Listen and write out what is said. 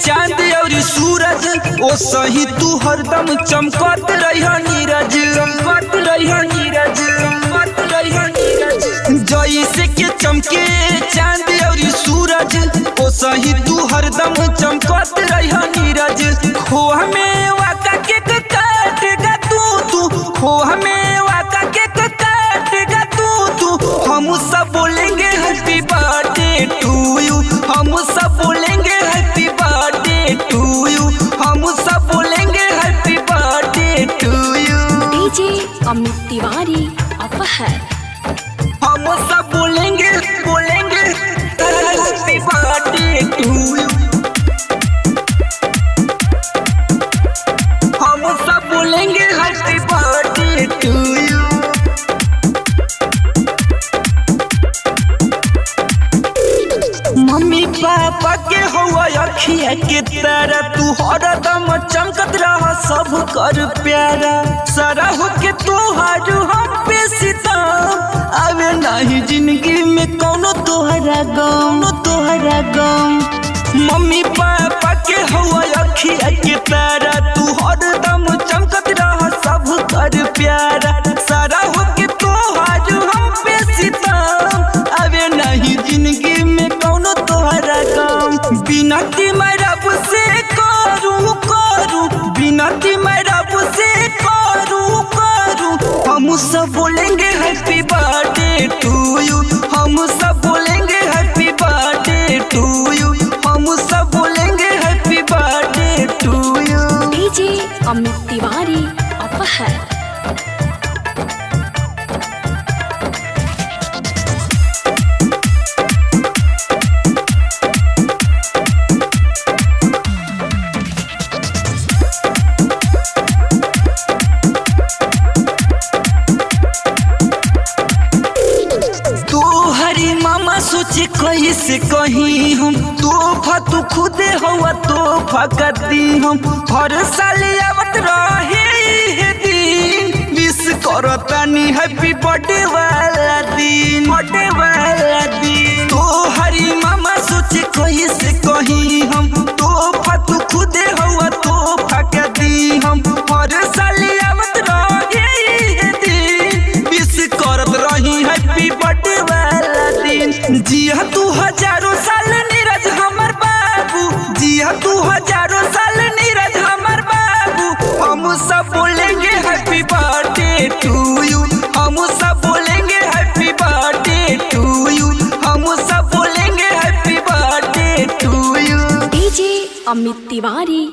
चांद और सूरज ओ सही तू हरदम चमकत रहिया नीरज, चमकत रहिया नीरज, चमकत रहिया नीरज। जैसे के चमके चांद और सूरज ओ सही तू हरदम चमकत रहिया नीरज। खोह में वाका के काटेगा तू खोह में वाका के काटेगा तू हम सब बोलेंगे हैप्पी बर्थडे टू यू, हम सब बोलेंगे हैप्पी बर्थडे टू यू, हम सब बोलेंगे happy birthday to you. DJ Amit Tiwari अपहर, हम सब बोलेंगे बोलेंगे हैप्पी बर्थडे टू यू, हम सब बोलेंगे हैप्पी बर्थडे टू यू। मम्मी पापा के हुआ अखिया के तारा तू हरदम चमकत रहा सब कर प्यारा। सारा हो के तोहार हम पे सितम आवे नहीं जिंदगी में कौनो तोहरा गम, तोहरा गम। मम्मी पापा के हुआ अखिया के तारा तू हरदम चमकत रहा सब कर प्यारा। सारा हो के तोहार हम पे सितम आवे नहीं जिंदगी में कौनो तोहरा गम। बिनती मैं रब से करूं करूं, बिनती मैं रब से करूं करूं, हम सब बोलेंगे हैप्पी बर्थडे टू यू, हम सब बोलेंगे हैप्पी बर्थडे टू यू, हम सब बोलेंगे happy birthday to you. DJ Amit Tiwari अपहर, मामा सोचे कैसे कहीं हम तोहफा तू खुदे हुआ तोहफा कर दी हम। हर साल आवत रहे है दिन विश करतानी हैप्पी बर्थडे वाला दिन, बर्थडे वाला दिन। तो हरी मामा सोचे कैसे कहीं हम तोहफा तू खुदे हुआ तोहफा कर दी हम। हर साल आवत रहे है दिन विश करत रही हैप्पी बर्थडे वाला दिन। जिया तू हजारों साल नीरज हमर बाबू, जिया तू हजारों साल नीरज हमर बाबू, हम सब बोलेंगे हैप्पी बर्थडे टू यू, हम सब बोलेंगे हैप्पी बर्थडे टू यू, हम सब बोलेंगे happy birthday to you. DJ Amit Tiwari